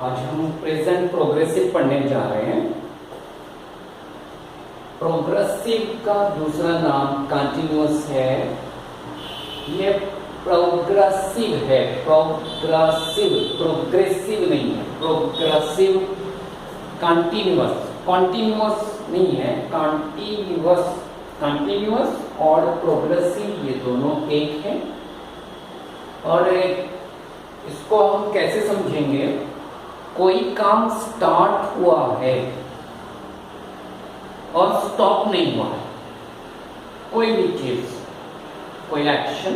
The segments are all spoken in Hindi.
आज हम प्रेजेंट प्रोग्रेसिव पढ़ने जा रहे हैं। प्रोग्रेसिव का दूसरा नाम कंटिन्यूअस है। ये प्रोग्रेसिव है, प्रोग्रेसिव नहीं है, प्रोग्रेसिव। कंटिन्यूअस, कॉन्टिन्यूअस नहीं है, कंटिन्यूअस और प्रोग्रेसिव ये दोनों एक हैं। और इसको हम कैसे समझेंगे? कोई काम स्टार्ट हुआ है और स्टॉप नहीं हुआ है। कोई भी चीज, कोई एक्शन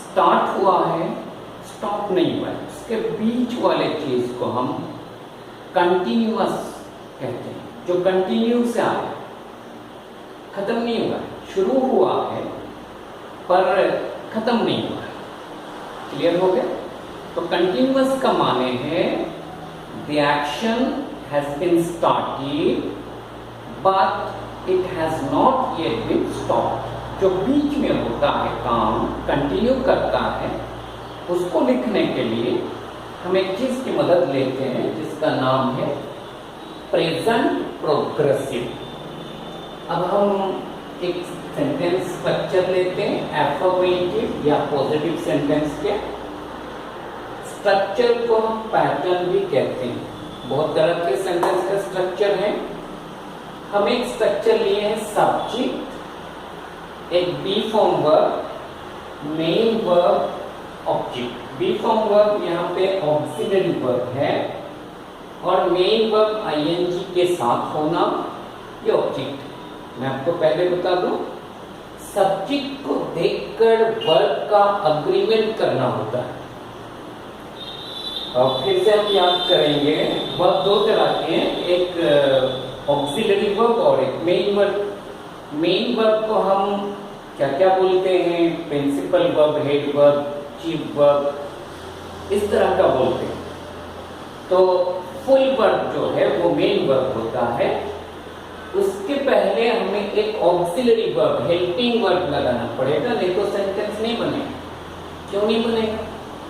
स्टार्ट हुआ है, स्टॉप नहीं हुआ है, उसके बीच वाले चीज को हम कंटिन्यूअस कहते हैं। जो कंटिन्यू से आया, खत्म नहीं हुआ है, शुरू हुआ है पर खत्म नहीं हुआ है। क्लियर हो गया? तो कंटिन्यूअस का माने है the action has been started but it has not yet been stopped। जो बीच में होता है काम, कंटिन्यू करता है, उसको लिखने के लिए हम एक चीज की मदद लेते हैं जिसका नाम है प्रेजेंट प्रोग्रेसिव। अब हम एक सेंटेंस स्ट्रक्चर लेते हैं, एफर्मेटिव या पॉजिटिव सेंटेंस के। स्ट्रक्चर को हम पैटर्न भी कहते हैं। बहुत तरह के सेंटेंस का स्ट्रक्चर है। हम एक स्ट्रक्चर लिए हैं, सब्जेक्ट, एक B form verb, main verb, object. B form verb यहाँ पे ऑक्सिलरी वर्ब है और मेन वर्ब आईएनजी के साथ होना ये ऑब्जेक्ट। मैं आपको पहले बता दूं, सब्जेक्ट को देखकर वर्ब का अग्रीमेंट करना होता है। और फिर से हम याद करेंगे, वर्ब दो तरह के हैं, एक ऑक्सिलरी वर्ब और एक मेन वर्ब। मेन वर्ब को हम क्या क्या बोलते हैं? Principal verb, head verb, chief verb, इस तरह का बोलते हैं। तो फुल वर्ब जो है वो मेन वर्ब होता है। उसके पहले हमें एक ऑक्सिलरी वर्ब, हेल्पिंग वर्ब लगाना पड़ेगा, नहीं तो सेंटेंस नहीं बनेगा। क्यों नहीं बनेगा?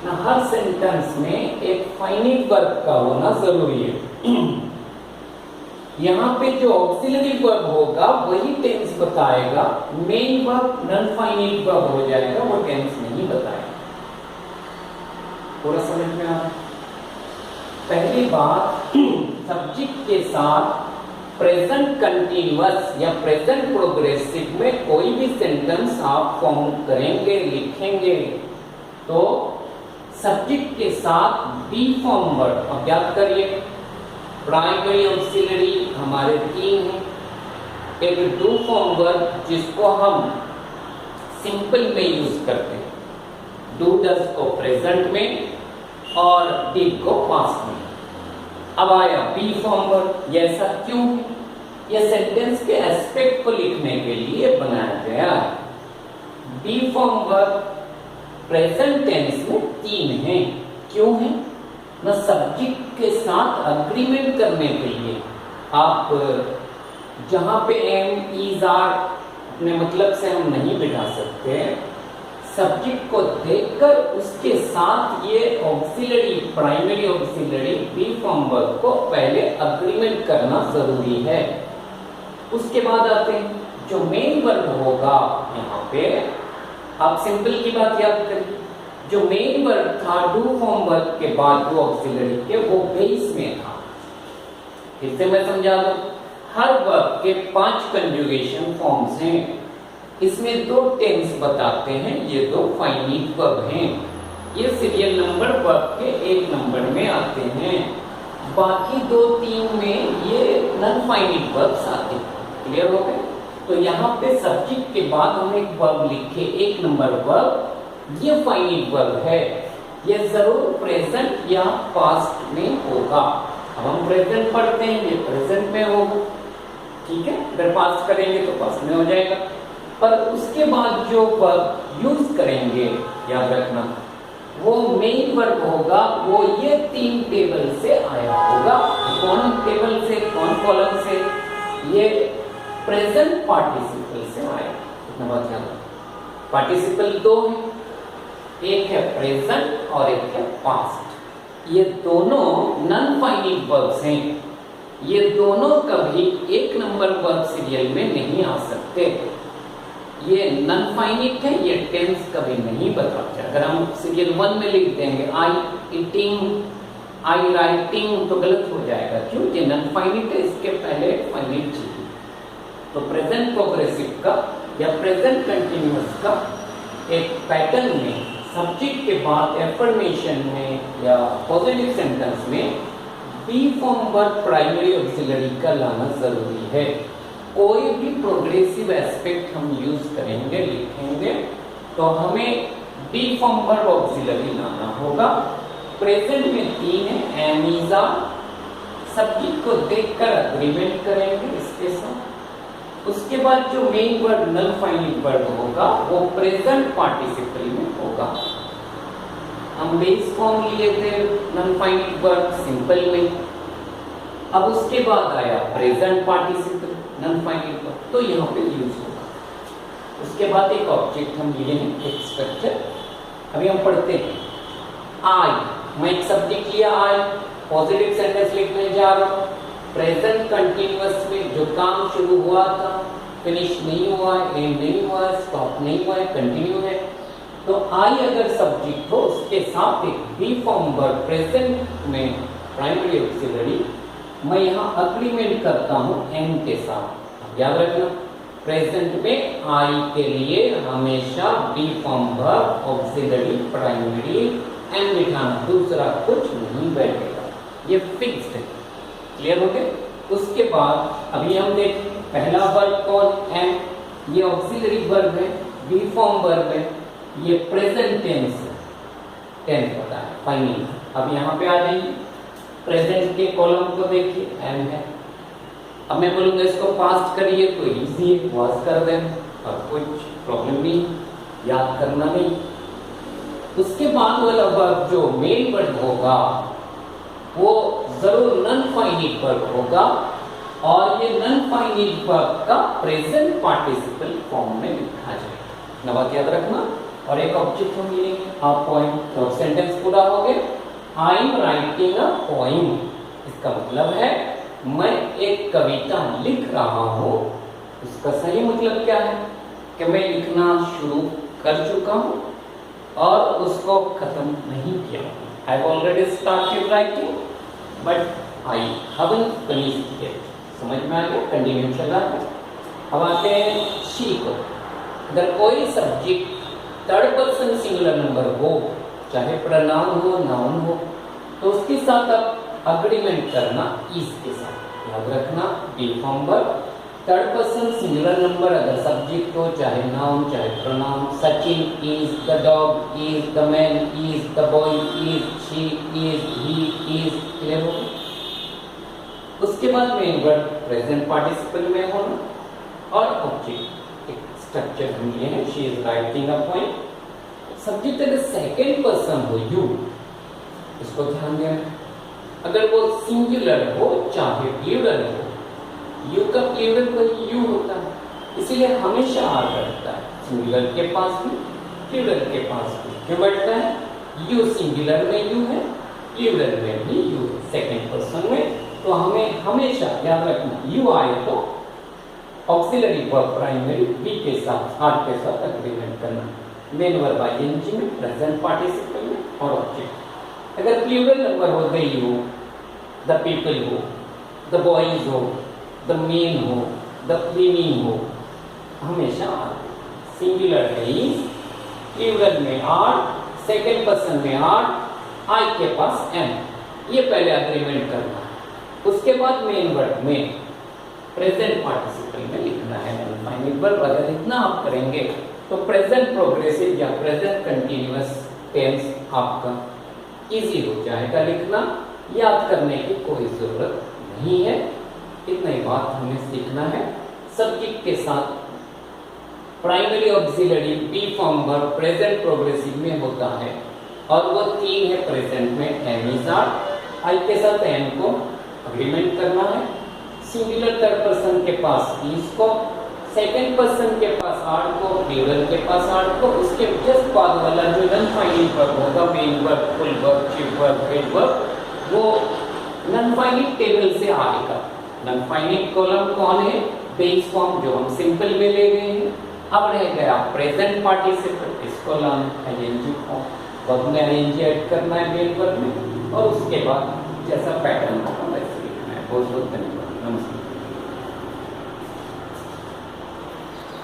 ना, हर सेंटेंस में एक फाइनिट वर्ब का होना जरूरी है। यहाँ पे जो ऑक्सिलरी वर्ब होगा वही टेंस बताएगा। Main verb non finite verb हो जाएगा, वो टेंस नहीं बताएगा। पूरा समझ में आ रहा है? पहली बात, सब्जेक्ट के साथ प्रेजेंट कंटिन्यूअस या प्रेजेंट प्रोग्रेसिव में कोई भी सेंटेंस आप फॉर्म करेंगे, लिखेंगे, तो सब्जेक्ट के साथ बी फॉर्म वर्ब। अब याद करिए, प्राइमरी ऑक्सिलरी हमारे तीन हैं। एक डू फॉर्म वर्ब जिसको हम सिंपल में यूज करते हैं, डू डज को प्रेजेंट में और डिड को पास्ट में। अब आया बी फॉर्म वर्ब। ये ऐसा क्यों है? यह सेंटेंस के एस्पेक्ट को लिखने के लिए बनाया गया है। B form verb present tense में तीन हैं। क्यों है? न सब्जेक्ट के साथ अग्रीमेंट करने के लिए, आप जहां पे एम, इज, आर अपने मतलब से हम नहीं बिठा सकते। सब्जेक्ट को देखकर उसके साथ ये auxiliary, primary auxiliary B form verb को पहले अग्रीमेंट करना जरूरी है। उसके बाद आते हैं जो मेन वर्ब होगा। यहाँ पे आप सिंपल की बात याद करिए, जो मेन वर्ब था डू फॉर्म वर्ब के बाद डू ऑक्सिलरी के, वो बेस में था। फिर से मैं समझा दूं, हर वर्ब के 5 कंजुगेशन फॉर्म्स हैं। इसमें 2 टेंस बताते हैं, ये 2 फाइनिट वर्ब हैं। ये सीरियल नंबर वर्ब के 1 नंबर में आते हैं, बाकी 2-3 में ये नॉन फाइनिट वर्ब्स आते हैं। क्लियर हो गए? तो यहाँ पे सब्जेक्ट के बाद हम एक वर्ब लिखे, 1 नंबर वर्ब, ये फाइनिट वर्ब है। ये जरूर प्रेजेंट या पास्ट में होगा। अब हम प्रेजेंट पढ़ते हैं, ये प्रेजेंट में होगा, ठीक है। अगर पास्ट करेंगे तो पास्ट में हो जाएगा। पर उसके बाद जो वर्ब यूज करेंगे, याद रखना, वो मेन वर्ब होगा। वो ये 3 टेबल से आया होगा। कौन टेबल से, कौन कॉलम से? ये प्रेजेंट पार्टिसिपल से आया। इतना बात याद रखना। पार्टिसिपल 2 है, एक है प्रेजेंट और एक है पास्ट। ये दोनों नॉन फाइनिट वर्ब्स हैं। ये दोनों कभी एक नंबर वर्ब सीरियल में नहीं आ सकते। ये नॉन फाइनिट है, ये टेंस कभी नहीं बताते। अगर हम सीरियल 1 में लिख देंगे आई ईटिंग, आई राइटिंग, तो गलत हो जाएगा। क्यों? ये नॉन फाइनिट है, इसके पहले फाइनिट चाहिए। तो प्रेजेंट प्रोग्रेसिव का या प्रेजेंट कंटिन्यूअस का एक पैटर्न में सब्जेक्ट के बाद एफर्मेशन में या पॉजिटिव सेंटेंस में B form verb primary auxiliary का लाना जरूरी है। कोई भी प्रोग्रेसिव एस्पेक्ट हम यूज करेंगे, लिखेंगे, तो हमें बी फॉर्म वर्ब ऑक्सिलरी लाना होगा। प्रेजेंट में 3 है, एम इज आर, सब्जेक्ट को देखकर अग्रीमेंट करेंगे इसके साथ। उसके बाद जो मेन वर्ड नल फाइनिट वर्ड होगा वो प्रेजेंट पार्टिसिपल में होगा। हम बेस फॉर्म लिए थे नल फाइनिट वर्ड सिंपल में, अब उसके बाद आया प्रेजेंट पार्टिसिपल नल फाइनिट वर्ड, तो यहाँ पे यूज होगा। उसके बाद एक ऑब्जेक्ट हम लिए हैं, एक स्ट्रक्चर। अभी हम पढ़ते हैं आई, मैं एक सब्जेक्ट लिया आई, पॉजिटिव सेंटेंस लिखने जा रहा हूँ। प्रेजेंट कंटिन्यूअस में जो काम शुरू हुआ था फिनिश नहीं हुआ है, एंड नहीं हुआ है, स्टॉप नहीं हुआ है, कंटिन्यू है। तो आई अगर सब्जेक्ट हो उसके साथ एक बी फॉर्म वर्ब प्रेजेंट में प्राइमरी ऑक्सिलरी, मैं यहाँ अग्रीमेंट करता हूँ एम के साथ। याद रखना प्रेजेंट में आई के लिए हमेशा B form verb auxiliary primary am बिठाना, दूसरा कुछ नहीं बैठेगा, ये फिक्स्ड है। क्लियर हो गया? उसके बाद अभी हम देखें पहला वर्ब कौन? एम, ये ऑक्सिलरी वर्ब है, बी फॉर्म वर्ब है, ये प्रेजेंट टेंस होता है फाइनल। अब यहाँ पे आ जाइए, प्रेजेंट के कॉलम को देखिए, एम है। अब मैं बोलूंगा इसको पास्ट करिए तो इजी है, वाज कर देना और कुछ प्रॉब्लम नहीं, याद करना नहीं। उसके बाद वाला वर्ब जो मेन वर्ड होगा वो जरूर नॉन फाइनिट वर्ब होगा, और ये नॉन फाइनिट वर्ब का प्रेजेंट पार्टिसिपल फॉर्म में लिखा जाएगा। ना बात याद रखना। और एक ऑब्जेक्ट हम लेंगे अ पोएम, तो सेंटेंस पूरा हो गया। I am writing a poem, इसका मतलब है मैं एक कविता लिख रहा हूँ। इसका सही मतलब क्या है कि मैं लिखना शुरू कर चुका हूँ और उसको खत्म नहीं किया। I have already started writing, but I haven't finished yet. समझ में आ गया? कंटिन्यू चला है। अब आते हैं शी को। अगर कोई subject third person singular number हो, चाहे प्रोनाउन हो, नाउन हो, तो उसके साथ आप अग्रीमेंट करना इज के साथ। याद रखना B form verb third person singular number अगर सब्जेक्ट हो, चाहे नाउन चाहे pronoun. Sachin is, the dog is, the man is, the boy is, she is, he is. Clear हो? उसके बाद मेन वर्ड प्रेजेंट पार्टिसिपल में होना और ऑब्जेक्ट एक स्ट्रक्चर हम लिए हैं, she is writing a poem. Subject अगर सेकेंड पर्सन हो, यू, इसको ध्यान देना। अगर वो सिंगुलर हो चाहे प्लूरल हो, यू का प्लूरल कोई यू होता है, इसीलिए हमेशा आर बैठता है। सिंगुलर के पास भी, प्लूरल के पास भी क्यों बैठता है? यू सिंगुलर में यू है, प्लूरल में भी यू है, सेकेंड पर्सन में। तो हमें हमेशा याद रखना यू आए तो ऑक्सिलरी वर्ब प्राइमरी बी के साथ, आर के साथ अग्रीमेंट करना। मेन वर्ब आईएनजी में, प्रेजेंट पार्टिसिपल में और ऑब्जेक्ट। अगर प्लूरल नंबर हो, द यू, द पीपल हो, द बॉयज हो, द मेन हो, द क्लीनिंग हो, हमेशा आर। सिंगुलर में इज, प्लूरल में आर, सेकेंड पर्सन में आर, आई के पास एम, ये पहले अग्रीमेंट करना है। उसके बाद मेन वर्ड में प्रेजेंट पार्टिसिपल में लिखना है फाइनल वर्ब। अगर इतना आप करेंगे तो प्रेजेंट प्रोग्रेसिव या प्रेजेंट कंटिन्यूअस टेंस आपका इजी हो जाएगा लिखना। याद करने की कोई जरूरत नहीं है, इतना ही बात हमें सीखना है। सब्जेक्ट के साथ primary auxiliary B form verb present progressive में होता है और वो 3 है प्रेजेंट में, एम इज आर, आई के साथ एम को अग्रीमेंट करना है। सिंगुलर थर्ड पर्सन के पास इज को, सेकंड पर्सन के पास आर्ट को, प्लूरल के पास आर्ट को, उसके जस्ट बाद वाला जो नॉन फाइनिट वर्ब होगा, main verb, full verb, chief verb, head verb, वो नॉन फाइनिट टेबल से आएगा। नॉन फाइनिट कॉलम कौन है? बेस फॉर्म जो हम सिंपल में ले गए हैं। अब रह गया प्रेजेंट पार्टिसिपल, इसको लाना आईएनजी फॉर्म, वर्ब में आईएनजी ऐड करना है मेन वर्ब में, और उसके बाद जैसा पैटर्न होगा वैसे लिखना है। बहुत बहुत धन्यवाद।